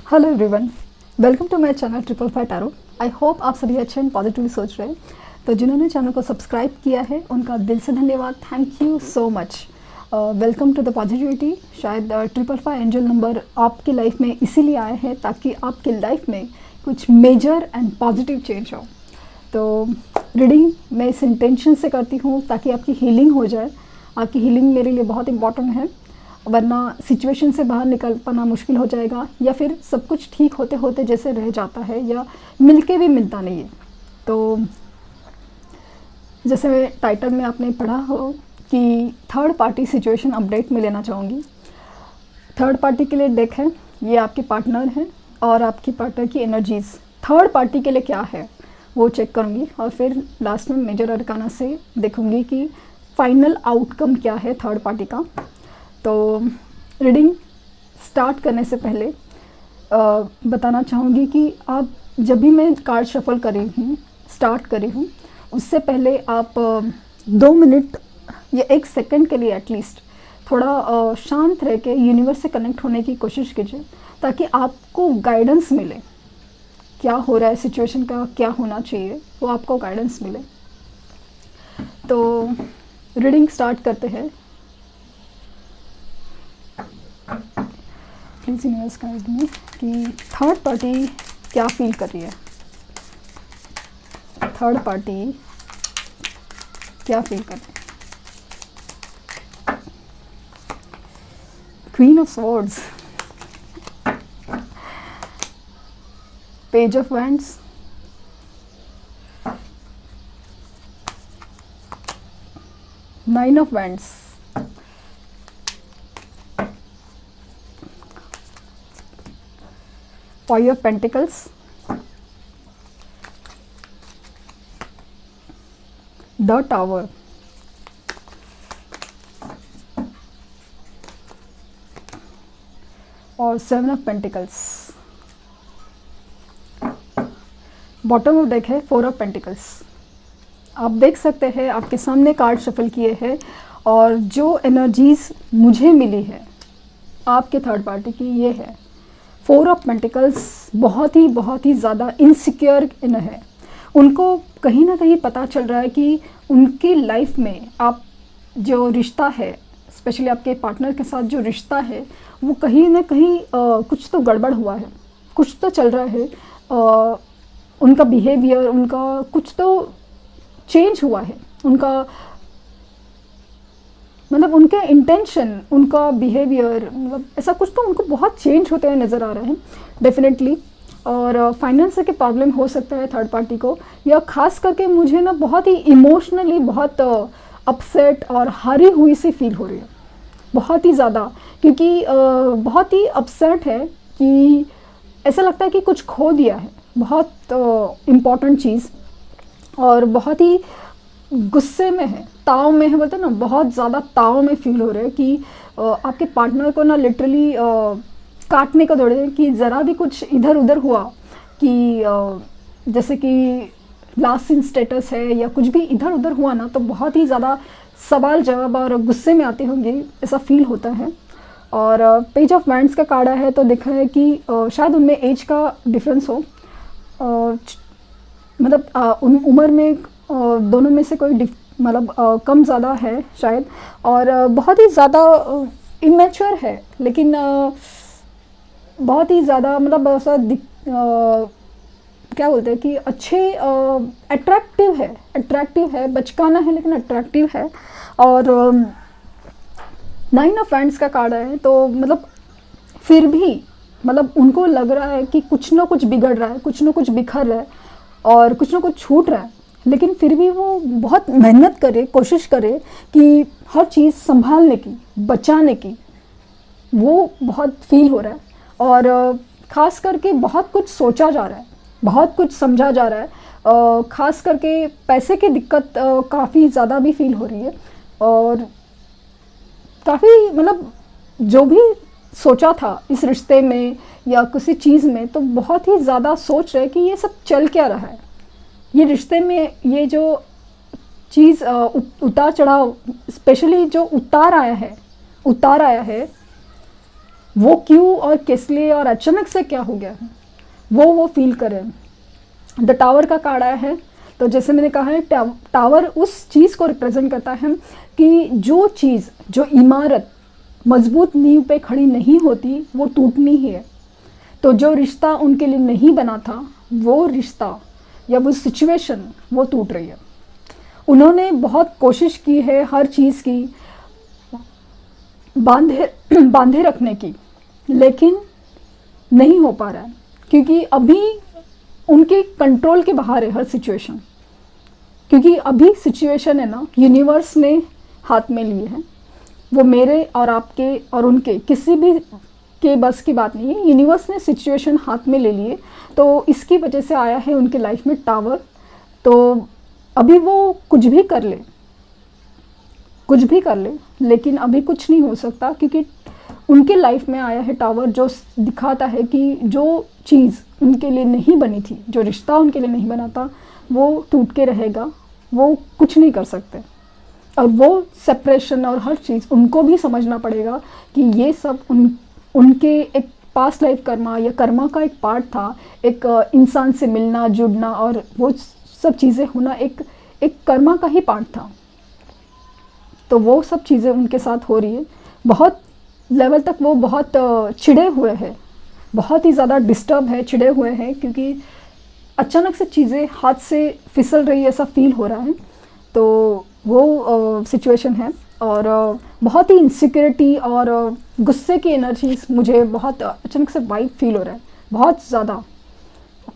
Hello everyone, welcome to my channel triple five tarot. I hope आप सभी अच्छे and positively सोच रहे हैं। तो जिन्होंने चैनल को सब्सक्राइब किया है उनका दिल से धन्यवाद, thank you so much. Welcome to the positivity. शायद ट्रिपल फाइव एंजल नंबर आपकी लाइफ में इसीलिए आए हैं ताकि आपकी लाइफ में कुछ मेजर एंड पॉजिटिव चेंज हो। तो रीडिंग मैं इस इंटेंशन से करती हूँ ताकि आपकी हीलिंग हो जाए। आपकी हीलिंग मेरे लिए बहुत इंपॉर्टेंट है, वरना सिचुएशन से बाहर निकल पाना मुश्किल हो जाएगा या फिर सब कुछ ठीक होते होते जैसे रह जाता है या मिलके भी मिलता नहीं है। तो जैसे टाइटल में आपने पढ़ा हो कि थर्ड पार्टी सिचुएशन अपडेट में लेना चाहूँगी। थर्ड पार्टी के लिए डेक है, ये आपके पार्टनर हैं और आपकी पार्टनर की एनर्जीज़ थर्ड पार्टी के लिए क्या है वो चेक करूँगी और फिर लास्ट में मेजर अरकाना से देखूँगी कि फाइनल आउटकम क्या है थर्ड पार्टी का। तो रीडिंग स्टार्ट करने से पहले बताना चाहूँगी कि आप जब भी मैं कार्ड शफल स्टार्ट करी हूँ उससे पहले आप 2 मिनट या 1 सेकंड के लिए एटलीस्ट थोड़ा शांत रह के यूनिवर्स से कनेक्ट होने की कोशिश कीजिए ताकि आपको गाइडेंस मिले। क्या हो रहा है, सिचुएशन का क्या होना चाहिए, वो आपको गाइडेंस मिले। तो रीडिंग स्टार्ट करते हैं। प्लीज़ यूनिवर्स गाइड मी कि थर्ड पार्टी क्या फील कर रही है। थर्ड पार्टी क्या फील कर रही है। Queen of swords, page of wands, nine of wands, Five of Pentacles, the Tower, और Seven of Pentacles। Bottom of deck है Four of Pentacles। आप देख सकते हैं आपके सामने कार्ड शफल किए हैं और जो एनर्जीज मुझे मिली है आपके थर्ड पार्टी की ये है। फोर ऑफ पेंटिकल्स बहुत ही ज़्यादा इनसिक्योर है। उनको कहीं ना कहीं पता चल रहा है कि उनकी लाइफ में आप जो रिश्ता है, स्पेशली आपके पार्टनर के साथ जो रिश्ता है, वो कहीं ना कहीं कुछ तो गड़बड़ हुआ है, कुछ तो चल रहा है। उनका बिहेवियर, उनका कुछ तो चेंज हुआ है। उनका मतलब उनके इंटेंशन, उनका बिहेवियर, मतलब ऐसा कुछ तो उनको बहुत चेंज होते हुए नज़र आ रहे हैं डेफिनेटली। और फाइनेंस के प्रॉब्लम हो सकता है थर्ड पार्टी को, या ख़ास करके मुझे ना बहुत ही इमोशनली बहुत अपसेट और हारी हुई सी फील हो रही है, बहुत ही ज़्यादा। क्योंकि बहुत ही अपसेट है कि ऐसा लगता है कि कुछ खो दिया है, बहुत इम्पॉर्टेंट चीज़, और बहुत ही गुस्से में है, ताव में है, बोलते हैं ना, बहुत ज़्यादा ताव में फील हो रहा है कि आपके पार्टनर को ना लिटरली काटने को दौड़े कि ज़रा भी कुछ इधर उधर हुआ कि जैसे कि लास्ट सीन स्टेटस है या कुछ भी इधर उधर हुआ ना, तो बहुत ही ज़्यादा सवाल जवाब और गुस्से में आते होंगे, ऐसा फील होता है। और पेज ऑफ वैंड्स का कार्ड है तो देखा है कि शायद उनमें एज का डिफरेंस हो, मतलब उम्र में दोनों में से कोई मतलब कम ज़्यादा है शायद, और बहुत ही ज़्यादा इमेच्योर है, लेकिन बहुत ही ज़्यादा मतलब ऐसा क्या बोलते हैं कि अच्छे अट्रैक्टिव है, बचकाना है लेकिन अट्रैक्टिव है। और नाइन ऑफ वैंड्स का कार्ड है तो मतलब फिर भी मतलब उनको लग रहा है कि कुछ ना कुछ बिगड़ रहा है, कुछ ना कुछ बिखर रहा है और कुछ ना कुछ छूट रहा है, लेकिन फिर भी वो बहुत मेहनत करे, कोशिश करे कि हर चीज़ संभालने की, बचाने की, वो बहुत फील हो रहा है। और ख़ास करके बहुत कुछ सोचा जा रहा है, बहुत कुछ समझा जा रहा है। ख़ास करके पैसे की दिक्कत काफ़ी ज़्यादा भी फील हो रही है, और काफ़ी मतलब जो भी सोचा था इस रिश्ते में या किसी चीज़ में, तो बहुत ही ज़्यादा सोच रहे कि ये सब चल क्या रहा है, ये रिश्ते में ये जो चीज़ उतार चढ़ाव, स्पेशली जो उतार आया है वो क्यों और किस लिए और अचानक से क्या हो गया है वो फील करें। द टावर का कार्ड आया है, तो जैसे मैंने कहा है टावर उस चीज़ को रिप्रेजेंट करता है कि जो चीज़, जो इमारत मजबूत नींव पे खड़ी नहीं होती वो टूटनी ही है। तो जो रिश्ता उनके लिए नहीं बना था, वो रिश्ता या वो सिचुएशन वो टूट रही है। उन्होंने बहुत कोशिश की है हर चीज़ की बांधे रखने की, लेकिन नहीं हो पा रहा है क्योंकि अभी उनके कंट्रोल के बाहर है हर सिचुएशन। क्योंकि अभी सिचुएशन है ना, यूनिवर्स ने हाथ में लिए हैं। वो मेरे और आपके और उनके किसी भी के बस की बात नहीं है। यूनिवर्स ने सिचुएशन हाथ में ले लिए, तो इसकी वजह से आया है उनके लाइफ में टावर। तो अभी वो कुछ भी कर ले, लेकिन अभी कुछ नहीं हो सकता क्योंकि उनके लाइफ में आया है टावर, जो दिखाता है कि जो चीज़ उनके लिए नहीं बनी थी, जो रिश्ता उनके लिए नहीं बना था, वो टूट के रहेगा। वो कुछ नहीं कर सकते और वो सेपरेशन और हर चीज़ उनको भी समझना पड़ेगा कि ये सब उनके एक पास्ट लाइफ कर्मा या कर्मा का एक पार्ट था। एक इंसान से मिलना जुड़ना और वो सब चीज़ें होना एक कर्मा का ही पार्ट था। तो वो सब चीज़ें उनके साथ हो रही है। बहुत लेवल तक वो बहुत चिढ़े हुए हैं, बहुत ही ज़्यादा डिस्टर्ब है, चिढ़े हुए हैं क्योंकि अचानक से चीज़ें हाथ से फिसल रही है, ऐसा फील हो रहा है। तो वो सिचुएशन है और बहुत ही इनसिक्योरिटी और गुस्से की एनर्जीज मुझे बहुत अचानक से वाइब फील हो रहा है, बहुत ज़्यादा।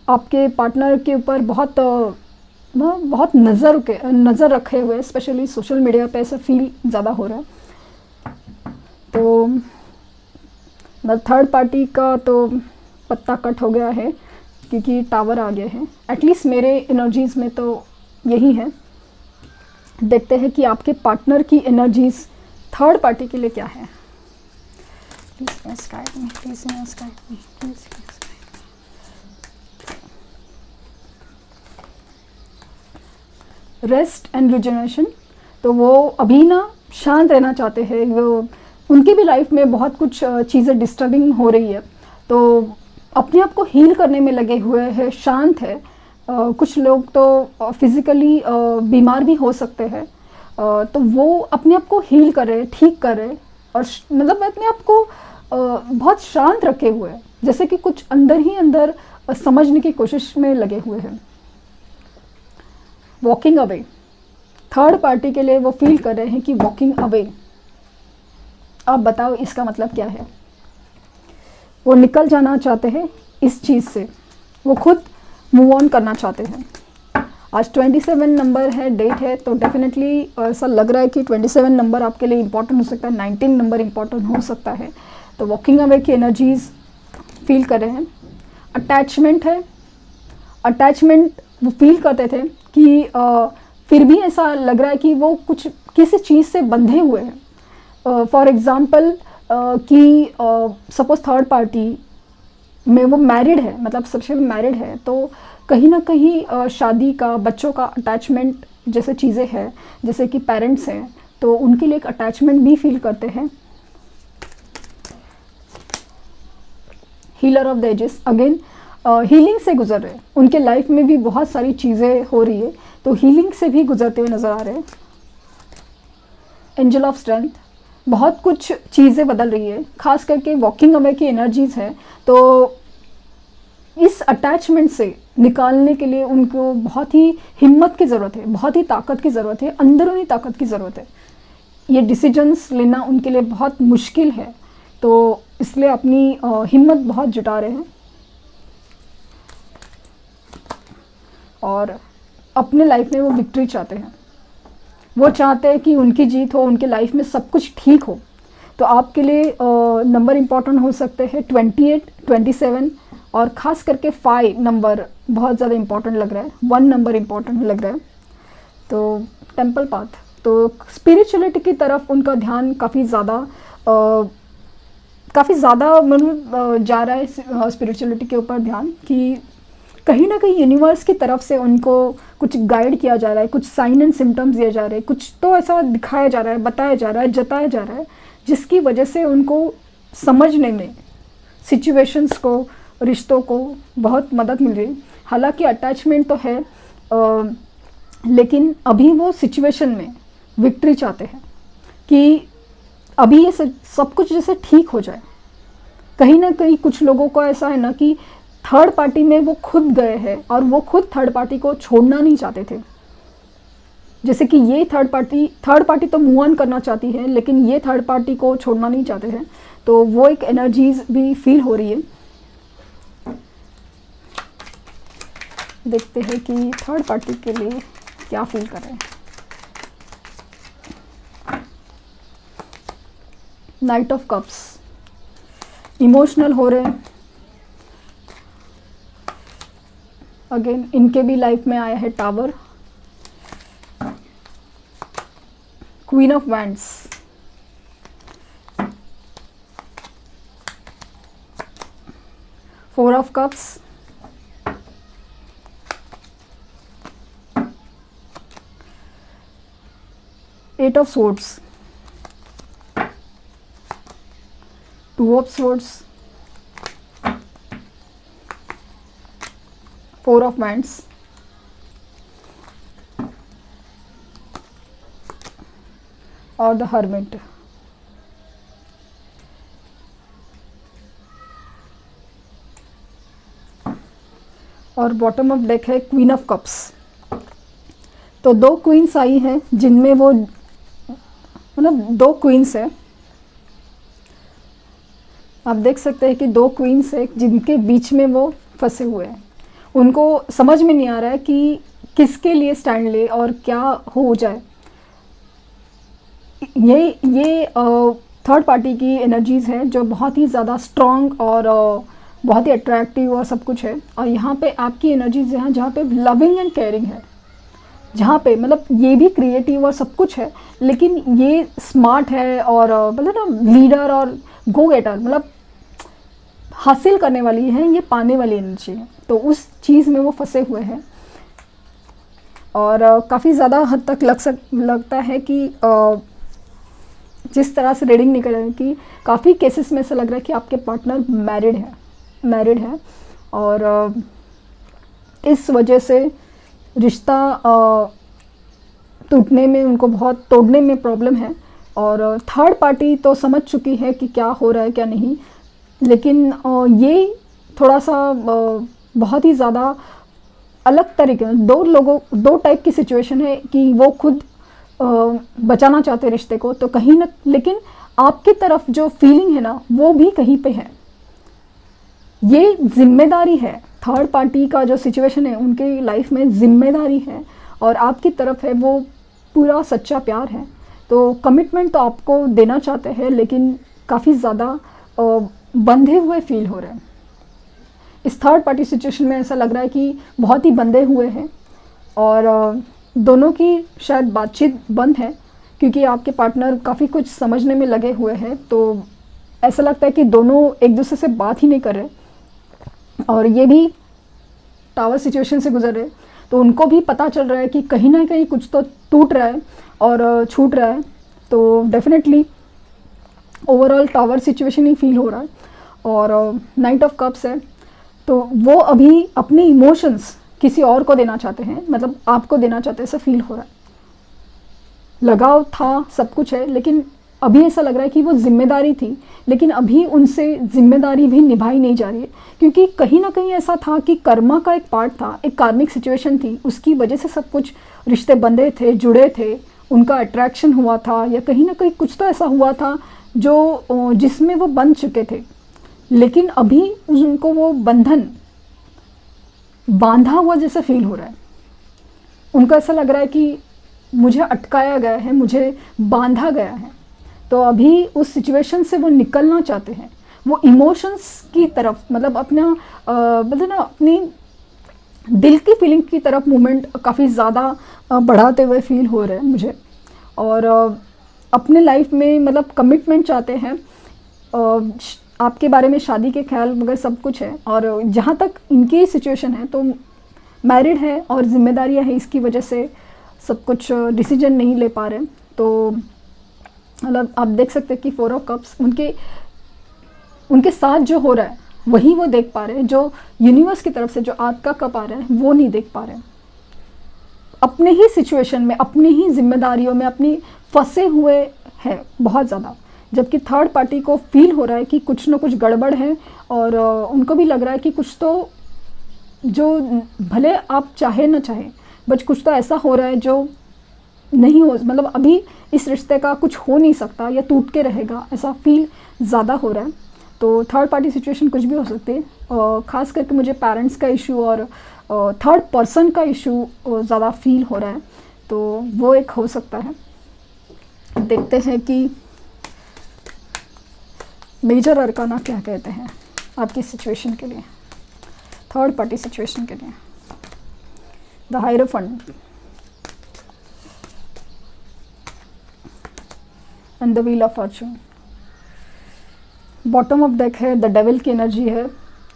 आपके पार्टनर के ऊपर बहुत नज़र रखे हुए, स्पेशली सोशल मीडिया पे ऐसा फील ज़्यादा हो रहा है। तो थर्ड पार्टी का तो पत्ता कट हो गया है क्योंकि टावर आ गया है। एटलीस्ट मेरे एनर्जीज़ में तो यही है। देखते हैं कि आपके पार्टनर की एनर्जीज़ थर्ड पार्टी के लिए क्या है। Rest and regeneration. तो वो अभी ना शांत रहना चाहते हैं। वो उनकी भी लाइफ में बहुत कुछ चीज़ें डिस्टर्बिंग हो रही है, तो अपने आप को हील करने में लगे हुए हैं, शांत है। कुछ लोग तो फिज़िकली बीमार भी हो सकते हैं, तो वो अपने आप को हील कर रहे, ठीक कर रहे और मतलब अपने आप को बहुत शांत रखे हुए हैं, जैसे कि कुछ अंदर ही अंदर समझने की कोशिश में लगे हुए हैं। वॉकिंग अवे, थर्ड पार्टी के लिए वो फील कर रहे हैं कि वॉकिंग अवे। आप बताओ इसका मतलब क्या है। वो निकल जाना चाहते हैं इस चीज़ से, वो खुद मूव ऑन करना चाहते हैं। आज 27 नंबर है, डेट है, तो डेफिनेटली ऐसा लग रहा है कि 27 नंबर आपके लिए इम्पॉर्टेंट हो सकता है, 19 नंबर इम्पॉर्टेंट हो सकता है। तो वॉकिंग अवे की एनर्जीज फील कर रहे हैं। अटैचमेंट है, अटैचमेंट वो फील करते थे कि फिर भी ऐसा लग रहा है कि वो कुछ किसी चीज़ से बंधे हुए हैं। फॉर एग्ज़ाम्पल कि सपोज थर्ड पार्टी में वो मैरिड है, मतलब सबसे मैरिड है, तो कहीं ना कहीं शादी का, बच्चों का अटैचमेंट जैसे चीज़ें हैं, जैसे कि पेरेंट्स हैं, तो उनके लिए एक अटैचमेंट भी फील करते हैं। Healer of the ages, again healing से गुजर रहे हैं। उनके लाइफ में भी बहुत सारी चीज़ें हो रही है, तो हीलिंग से भी गुजरते हुए नज़र आ रहे हैं। एंजल ऑफ स्ट्रेंथ, बहुत कुछ चीज़ें बदल रही है, खास करके वॉकिंग अवे की एनर्जीज है। तो इस अटैचमेंट से निकालने के लिए उनको बहुत ही हिम्मत की ज़रूरत है, बहुत ही ताकत की ज़रूरत है, अंदरूनी ताकत की ज़रूरत है। ये डिसीजंस लेना उनके लिए बहुत मुश्किल है, तो इसलिए अपनी हिम्मत बहुत जुटा रहे हैं और अपने लाइफ में वो विक्ट्री चाहते हैं। वो चाहते हैं कि उनकी जीत हो, उनके लाइफ में सब कुछ ठीक हो। तो आपके लिए नंबर इम्पॉर्टेंट हो सकते हैं 28, 27 और ख़ास करके 5 नंबर बहुत ज़्यादा इम्पॉर्टेंट लग रहा है, 1 नंबर इम्पॉर्टेंट लग रहा है। तो टेम्पल पाथ, तो स्पिरिचुअलिटी की तरफ उनका ध्यान काफ़ी ज़्यादा मतलब जा रहा है, स्पिरिचुअलिटी के ऊपर ध्यान, कि कहीं ना कहीं यूनिवर्स की तरफ से उनको कुछ गाइड किया जा रहा है, कुछ साइन एंड सिम्टम्स दिए जा रहे हैं, कुछ तो ऐसा दिखाया जा रहा है, बताया जा रहा है, जताया जा रहा है, जिसकी वजह से उनको समझने में सिचुएशंस को, रिश्तों को बहुत मदद मिल रही। हालांकि अटैचमेंट तो है, लेकिन अभी वो सिचुएशन में विक्ट्री चाहते हैं कि अभी ये सब कुछ जैसे ठीक हो जाए। कहीं ना कहीं कुछ लोगों को ऐसा है ना कि थर्ड पार्टी में वो खुद गए हैं और वो खुद थर्ड पार्टी को छोड़ना नहीं चाहते थे। जैसे कि ये थर्ड पार्टी तो मूव ऑन करना चाहती है, लेकिन ये थर्ड पार्टी को छोड़ना नहीं चाहते हैं। तो वो एक एनर्जीज भी फील हो रही है। देखते हैं कि थर्ड पार्टी के लिए क्या फील कर रहे हैं। नाइट ऑफ कप्स, इमोशनल हो रहे हैं। अगेन इनके भी लाइफ में आया है tower, queen of wands, four of cups, eight of swords, two of swords, four of wands, और द हर्मिट। और बॉटम ऑफ डेक है क्वीन ऑफ कप्स। तो दो क्वींस आई हैं जिनमें वो मतलब दो क्वींस है। आप देख सकते हैं कि दो क्वींस है जिनके बीच में वो फंसे हुए हैं। उनको समझ में नहीं आ रहा है कि किसके लिए स्टैंड ले और क्या हो जाए। ये थर्ड पार्टी की एनर्जीज़ है जो बहुत ही ज़्यादा स्ट्रॉन्ग और बहुत ही अट्रैक्टिव और सब कुछ है। और यहाँ पे आपकी एनर्जीज हैं जहाँ पे लविंग एंड केयरिंग है, जहाँ पे मतलब ये भी क्रिएटिव और सब कुछ है, लेकिन ये स्मार्ट है और मतलब ना लीडर और गो गेटर, मतलब हासिल करने वाली है, ये पाने वाली एनर्जी है। तो उस चीज़ में वो फंसे हुए हैं और काफ़ी ज़्यादा हद तक लगता है कि जिस तरह से रीडिंग निकल रही है कि काफ़ी केसेस में ऐसा लग रहा है कि आपके पार्टनर मैरिड है और इस वजह से रिश्ता टूटने में उनको बहुत तोड़ने में प्रॉब्लम है। और थर्ड पार्टी तो समझ चुकी है कि क्या हो रहा है क्या नहीं, लेकिन ये थोड़ा सा बहुत ही ज़्यादा अलग तरीके दो टाइप की सिचुएशन है कि वो खुद बचाना चाहते हैं रिश्ते को, तो कहीं ना, लेकिन आपकी तरफ जो फीलिंग है ना वो भी कहीं पे है। ये जिम्मेदारी है, थर्ड पार्टी का जो सिचुएशन है उनके लाइफ में जिम्मेदारी है और आपकी तरफ है वो पूरा सच्चा प्यार है। तो कमिटमेंट तो आपको देना चाहते हैं, लेकिन काफ़ी ज़्यादा बंधे हुए फील हो रहे हैं। इस थर्ड पार्टी सिचुएशन में ऐसा लग रहा है कि बहुत ही बंधे हुए हैं और दोनों की शायद बातचीत बंद है क्योंकि आपके पार्टनर काफ़ी कुछ समझने में लगे हुए हैं। तो ऐसा लगता है कि दोनों एक दूसरे से बात ही नहीं कर रहे और ये भी टावर सिचुएशन से गुजर रहे, तो उनको भी पता चल रहा है कि कहीं ना कहीं कुछ तो टूट रहा है और छूट रहा है। तो डेफिनेटली ओवरऑल टावर सिचुएशन ही फील हो रहा है। और नाइट ऑफ कप्स है, तो वो अभी अपने इमोशंस किसी और को देना चाहते हैं, मतलब आपको देना चाहते हैं, ऐसा फील हो रहा है। लगाव था, सब कुछ है, लेकिन अभी ऐसा लग रहा है कि वो जिम्मेदारी थी, लेकिन अभी उनसे जिम्मेदारी भी निभाई नहीं जा रही है क्योंकि कहीं ना कहीं ऐसा था कि कर्मा का एक पार्ट था, एक कार्मिक सिचुएशन थी, उसकी वजह से सब कुछ रिश्ते बंधे थे, जुड़े थे, उनका अट्रैक्शन हुआ था या कहीं ना कहीं कुछ तो ऐसा हुआ था जो जिसमें वो बंध चुके थे, लेकिन अभी उनको वो बंधन बांधा हुआ जैसा फील हो रहा है। उनको ऐसा लग रहा है कि मुझे अटकाया गया है, मुझे बांधा गया है। तो अभी उस सिचुएशन से वो निकलना चाहते हैं, वो इमोशंस की तरफ, मतलब अपना मतलब ना अपनी दिल की फीलिंग की तरफ मूवमेंट काफ़ी ज़्यादा बढ़ाते हुए फील हो रहे हैं मुझे। और अपने लाइफ में मतलब कमिटमेंट चाहते हैं, आपके बारे में शादी के ख्याल वगैरह सब कुछ है। और जहाँ तक इनकी सिचुएशन है तो मैरिड है और जिम्मेदारियाँ हैं, इसकी वजह से सब कुछ डिसीजन नहीं ले पा रहे। तो मतलब आप देख सकते हैं कि फोर ऑफ कप्स उनके उनके साथ जो हो रहा है वही वो देख पा रहे हैं, जो यूनिवर्स की तरफ से जो आपका कप आ रहा है वो नहीं देख पा रहे हैं। अपने ही सिचुएशन में, अपनी ही जिम्मेदारियों में अपनी फंसे हुए हैं बहुत ज़्यादा, जबकि थर्ड पार्टी को फील हो रहा है कि कुछ ना कुछ गड़बड़ है, और उनको भी लग रहा है कि कुछ तो, जो भले आप चाहे ना चाहे, बट कुछ तो ऐसा हो रहा है जो नहीं हो, मतलब अभी इस रिश्ते का कुछ हो नहीं सकता या टूट के रहेगा, ऐसा फील ज़्यादा हो रहा है। तो थर्ड पार्टी सिचुएशन कुछ भी हो सकती है, ख़ास करके मुझे पेरेंट्स का इशू और थर्ड पर्सन का इशू ज़्यादा फील हो रहा है, तो वो एक हो सकता है। देखते हैं कि मेजर अरकाना क्या कहते हैं आपकी सिचुएशन के लिए, थर्ड पार्टी सिचुएशन के लिए। The hierophant and the wheel of Fortune. Bottom of deck है, द डेविल की एनर्जी है।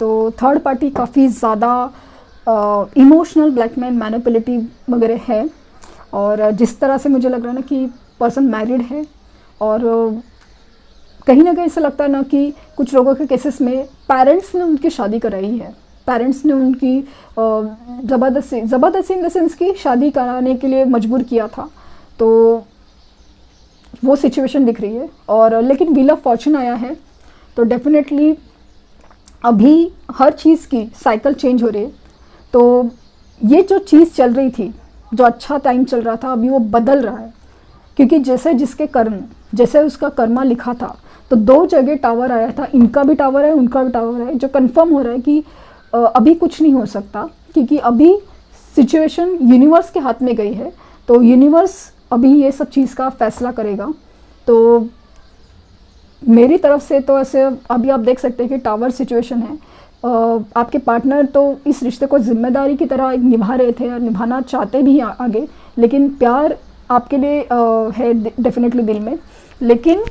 तो थर्ड पार्टी काफ़ी ज़्यादा इमोशनल, ब्लैकमेल, मैनिपुलेटिव वगैरह है, और जिस तरह से मुझे लग रहा है ना कि पर्सन मैरिड है, और कहीं ना कहीं ऐसा लगता है ना कि कुछ लोगों के केसेस में पेरेंट्स ने उनकी शादी कराई है, पेरेंट्स ने उनकी ज़बरदस्ती इन द सेंस की शादी कराने के लिए मजबूर किया था, तो वो सिचुएशन दिख रही है। और लेकिन व्हील ऑफ फॉर्चून आया है, तो डेफिनेटली अभी हर चीज़ की साइकिल चेंज हो रही है। तो ये जो चीज़ चल रही थी, जो अच्छा टाइम चल रहा था, अभी वो बदल रहा है, क्योंकि जैसे जिसके कर्म, जैसे उसका कर्मा लिखा था, तो दो जगह टावर आया था, इनका भी टावर है, उनका भी टावर है, जो कंफर्म हो रहा है कि अभी कुछ नहीं हो सकता, क्योंकि अभी सिचुएशन यूनिवर्स के हाथ में गई है। तो यूनिवर्स अभी ये सब चीज़ का फैसला करेगा। तो मेरी तरफ से तो ऐसे अभी आप देख सकते हैं कि टावर सिचुएशन है। आपके पार्टनर तो इस रिश्ते को जिम्मेदारी की तरह निभा रहे थे और निभाना चाहते भी आगे, लेकिन प्यार आपके लिए है डेफिनेटली दिल में, लेकिन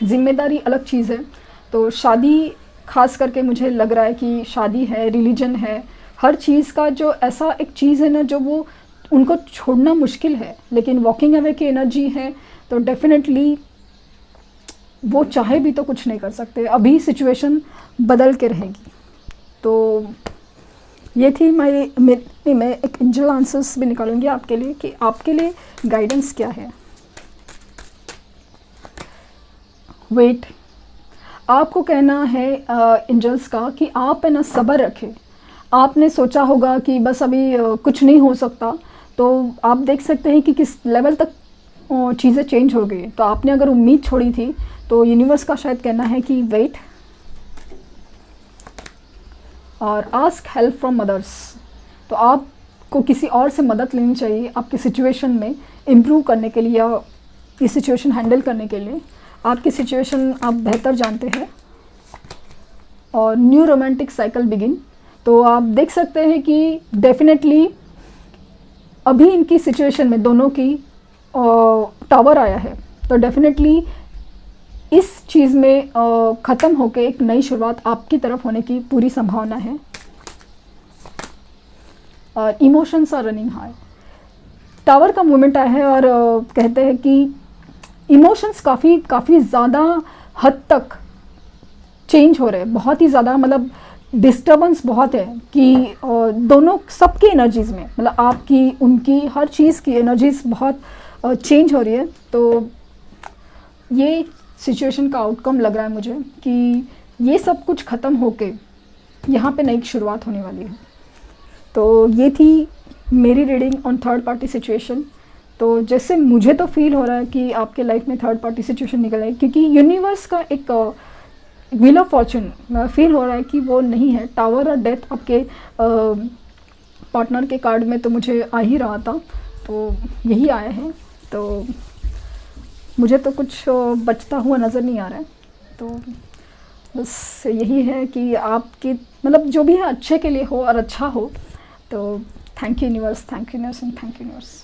जिम्मेदारी अलग चीज़ है। तो शादी, खास करके मुझे लग रहा है कि शादी है, रिलीजन है, हर चीज़ का जो ऐसा एक चीज़ है ना, जो वो उनको छोड़ना मुश्किल है, लेकिन वॉकिंग अवे की एनर्जी है, तो डेफिनेटली वो चाहे भी तो कुछ नहीं कर सकते, अभी सिचुएशन बदल के रहेगी। तो ये थी मैं एक एंजल आंसर्स भी निकालूंगी आपके लिए कि आपके लिए गाइडेंस क्या है। वेट, आपको कहना है एंजल्स का कि आप है ना सब्र रखें। आपने सोचा होगा कि बस अभी कुछ नहीं हो सकता, तो आप देख सकते हैं कि किस लेवल तक चीज़ें चेंज हो गई। तो आपने अगर उम्मीद छोड़ी थी, तो यूनिवर्स का शायद कहना है कि वेट और आस्क हेल्प फ्रॉम अदर्स। तो आपको किसी और से मदद लेनी चाहिए आपकी सिचुएशन में इम्प्रूव करने के लिए, या इस सिचुएशन हैंडल करने के लिए। आपकी सिचुएशन आप बेहतर जानते हैं। और न्यू रोमांटिक साइकिल बिगिन, तो आप देख सकते हैं कि डेफिनेटली अभी इनकी सिचुएशन में दोनों की टावर आया है, तो डेफिनेटली इस चीज़ में ख़त्म होकर एक नई शुरुआत आपकी तरफ होने की पूरी संभावना है। और emotions are running high, tower का मूवमेंट आया है, और कहते हैं कि इमोशंस काफ़ी ज़्यादा हद तक चेंज हो रहे हैं, बहुत ही ज़्यादा, मतलब डिस्टर्बेंस बहुत है कि दोनों सबकी एनर्जीज़ में, मतलब आपकी उनकी हर चीज़ की एनर्जीज़ बहुत चेंज हो रही है। तो ये सिचुएशन का आउटकम लग रहा है मुझे कि ये सब कुछ ख़त्म होके यहाँ पे नई शुरुआत होने वाली है। तो ये थी मेरी reading on third party situation. तो जैसे मुझे तो फील हो रहा है कि आपके लाइफ में थर्ड पार्टी सिचुएशन निकल आई, क्योंकि यूनिवर्स का एक व्हील ऑफ फॉर्चून फील हो रहा है कि वो नहीं है। टावर और डेथ आपके पार्टनर के कार्ड में तो मुझे आ ही रहा था, तो यही आया है। तो मुझे तो कुछ बचता हुआ नज़र नहीं आ रहा है। तो बस यही है कि आपकी मतलब जो भी है अच्छे के लिए हो और अच्छा हो। तो thank you universe, thank you universe and thank you universe.